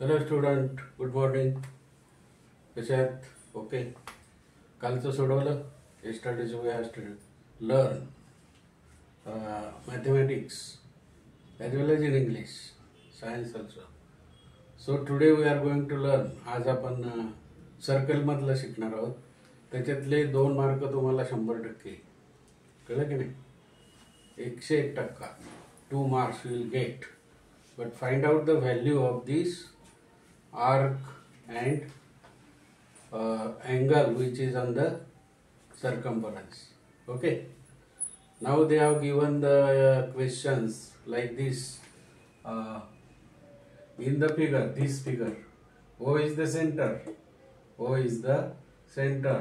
Hello student, good morning. कसे आहात? Okay. कालचं सोडवलं. Yesterday's we have to learn mathematics as well as in English, science also. So today we are going to learn. आज आपण circle मधलं शिकणार आहोत. त्याच्यातले 2 मार्क तुम्हाला 100% कळलं की नाही? 101%. 2 marks you will get. But find out the value of this arc and angle which is on the circumference. Okay. Now they have given the questions like this. In the figure, this figure, O is the center. O is the center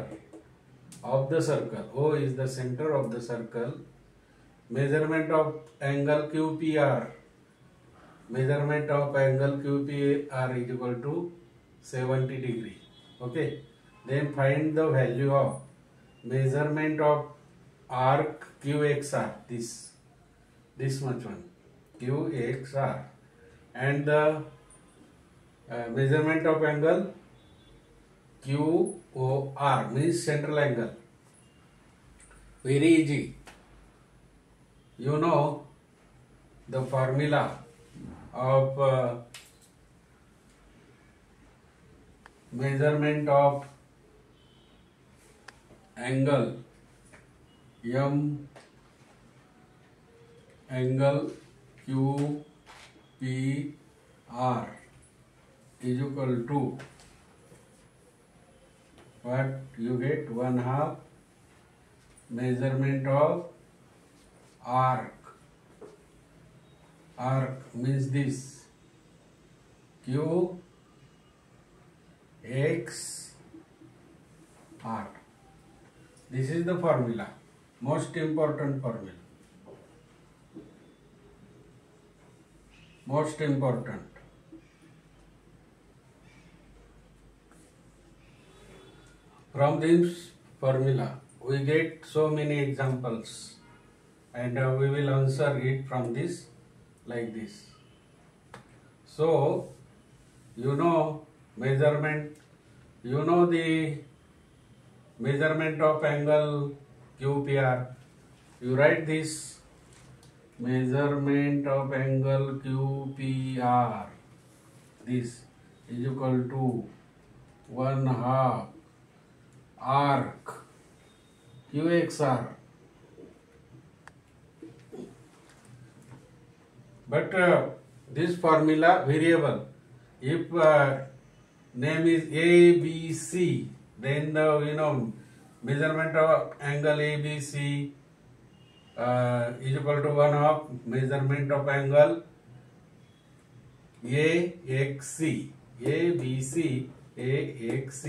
of the circle. O is the center of the circle. Measurement of angle QPR. Measurement of angle QPR is equal to 70 degree. Okay. Then find the value of measurement of arc QXR. This much one. QXR. And the measurement of angle QOR means central angle. Very easy. You know the formula of measurement of angle angle QPR is equal to what you get 1/2 measurement of arc. Arc means this QXR. This is the formula, most important formula. Most important. From this formula, we get so many examples, and we will answer it from this like this. So, you know measurement. You know the measurement of angle QPR. You write this. Measurement of angle QPR, this is equal to 1/2 arc QXR. But this formula variable. If name is ABC, then measurement of angle ABC is equal to 1/2 measurement of angle AXC. ABC AXC.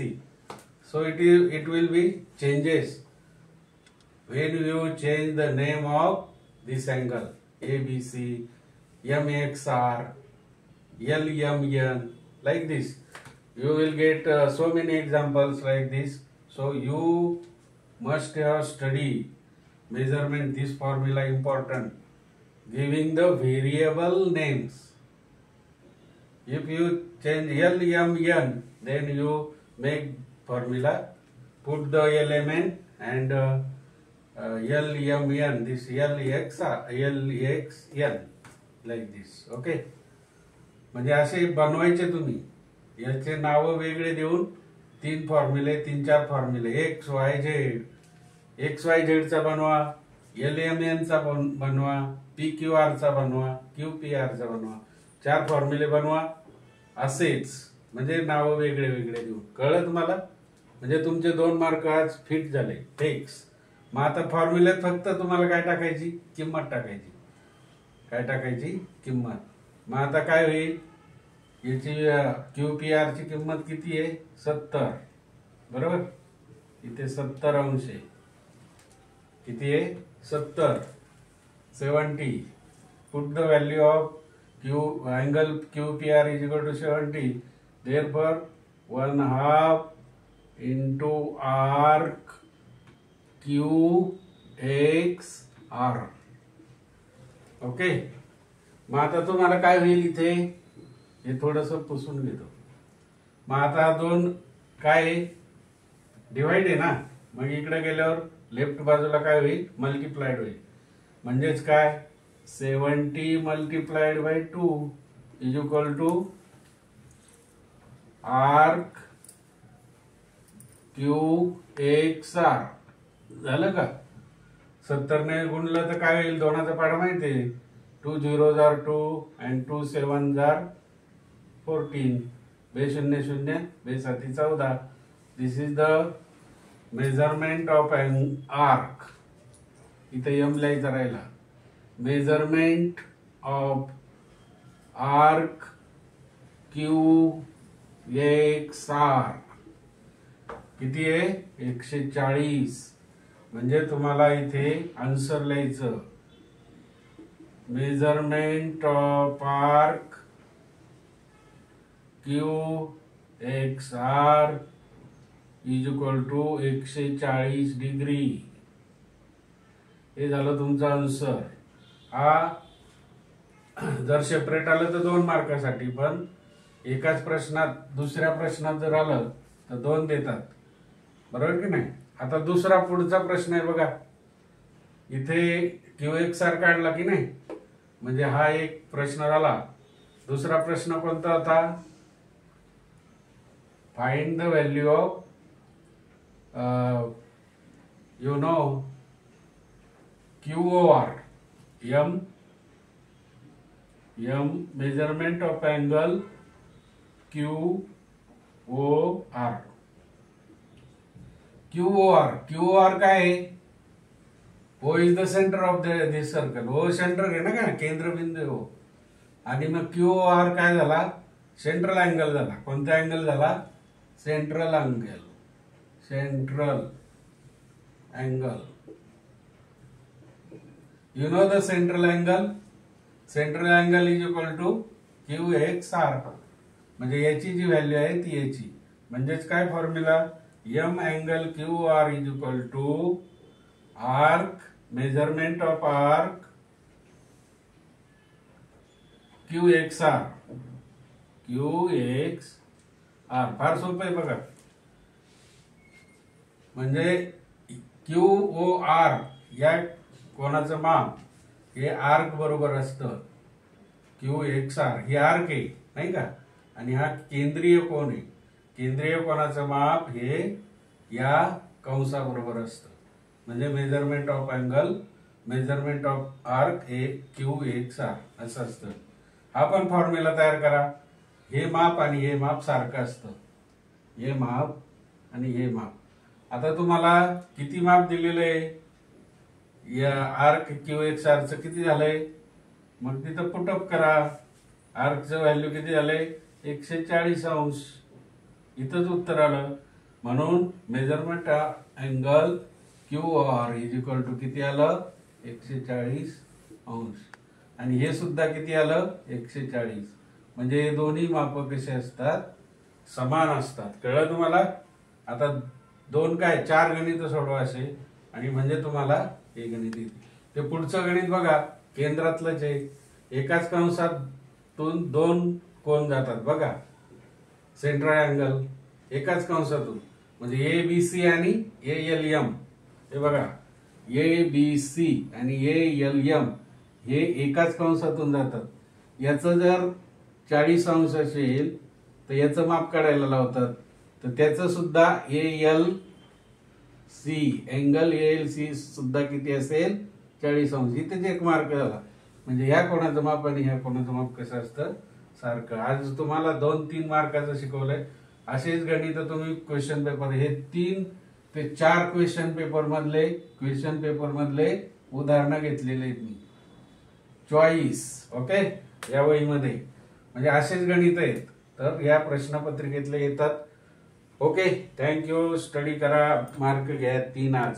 So it will be changes when you change the name of this angle ABC, MXR, LMN, like this. You will get so many examples like this. So you must have studied measurement. This formula important. Giving the variable names. If you change LMN, then you make formula, put the element and LMN, this LXN, like this. Okay. म्हणजे असे बनवायचे तुम्ही. याचे नाव वेगळे देऊन 3 फॉर्म्युले 3-4 फॉर्म्युले XYZ चा बनवा, LMN चा बनवा, PQR चा बनवा, QPR चा बनवा, 4 फॉर्म्युले बनवा. असेच म्हणजे नाव वेगळे वेगळे देऊन. कळलं तुम्हाला? म्हणजे तुमचे 2 मार्क आज फिट झाले. फिक्स. मग आता फॉर्म्युल्यात फक्त तुम्हाला काय टाकायची? किंमत टाकायची. काय टाकायची? किंमत. मग आता काय होईल? याची QPR ची किंमत किती आहे? 70. बरोबर? इथे 70 अंश आहे. किती आहे? 70. 70. Put the value of angle QPR is equal to 70. Therefore, 1/2 into arc QXR. Okay. मग आता तुम्हाला काय होईल इथे? हे थोडस पुसून घेतो. मग आता दोन काय डिवाइड आहे ना, मग इकडे गेल्यावर लेफ्ट बाजूला काय होईल, मल्टिप्लाइड होईल. म्हणजेच काय 70 multiplied by 2 is equal to arc Q X R. झालं का? 70 ने गुणलं तर काय होईल, दोनाचा पाडा माहिती आहे, 2 zeros are 2 and 2 sevens are 14. बे शून्य शून्य बे साती 14. This is the measurement of an arc. इथे एम लिहायचा राहिला. Measurement of arc Q X R किती आहे, 140. म्हणजे तुम्हाला इथे आन्सर लिहायचं, measurement of arc Q X R is equal to 140 degree. हे झालं तुमचा आन्सर. हा जर सेपरेट आलं तर 2 मार्कासाठी, पण एकाच प्रश्नात दुसऱ्या प्रश्नात जर आलं तर 2 देतात, बरोबर की नाही. आता दुसरा पुढचा प्रश्न आहे बघा. इथे क्यू एक्स आर काढला की नाही, म्हणजे हा एक प्रश्न झाला. दुसरा प्रश्न कोणता होता, find the value of you know QOR. M measurement of angle QOR. QOR काय आहे, O is the centre of this circle. O centre आहे ना, का केंद्रबिंदू आहे O. आणि मग QOR काय झाला, सेंट्रल अँगल झाला. कोणता अँगल झाला, central angle. Central angle. You know the central angle? Central angle is equal to QXR. म्हणजे याची जी व्हॅल्यू आहे ती याची. म्हणजेच काय formula, M angle QR is equal to arc, measurement of arc QXR. QXR फार सोपं आहे बघा. म्हणजे QOR या कोणाचं माप हे आर्क बरोबर असतं. QXR हे आर्क आहे नाही का, आणि हा केंद्रीय कोन आहे. केंद्रीय कोनाचं माप हे या कंसाबरोबर असतं. म्हणजे measurement of angle, measurement of arc हे QXR असं असतं. हा पण फॉर्म्युला तयार करा. हे माप आणि हे माप सारखं असतं. हे माप आणि हे माप. आता तुम्हाला किती माप दिलेलं आहे, या आर्क QXR चं किती झालंय, मग तिथं पुटअप करा. आर्कचं व्हॅल्यू किती झालंय, 140 अंश. इथंच उत्तर आलं. म्हणून measurement angle QOR is equal to किती आलं, 140 अंश. आणि हे सुद्धा किती आलं, 140. म्हणजे हे दोन्ही माप कसे असतात, समान असतात. कळलं तुम्हाला. आता 2 काय 4 गणित सोडवा असे, आणि म्हणजे तुम्हाला हे गणित येते. ते पुढचं गणित बघा, केंद्रातलंच आहे. एकाच कंसातून 2 कोन जातात बघा, सेंट्रल अँगल एकाच कंसातून. म्हणजे ABC आणि ALM. हे बघा ABC आणि ALM हे एकाच कंसातून जातात. याचं जर 40 अंश असेल तर याचं माप काढायला लावतात. तर त्याचं सुद्धा ALC अँगल ALC सुद्धा किती असेल, 40 अंश. इथेच 1 मार्क झाला. म्हणजे ह्या कोणाचं माप आणि ह्या कोणाचं माप कसं असतं, सारखं. आज तुम्हाला 2-3 मार्काचं शिकवलंय. असेच गणित तुम्ही क्वेश्चन पेपर, हे 3 ते 4 क्वेश्चन पेपर मधले उदाहरणं घेतलेले आहेत मी, चॉईस. ओके, या वहीमध्ये म्हणजे असेच गणित आहेत. तर या प्रश्नपत्रिकेतले येतात. Okay, thank you. स्टडी करा, मार्क घ्या 3 आज.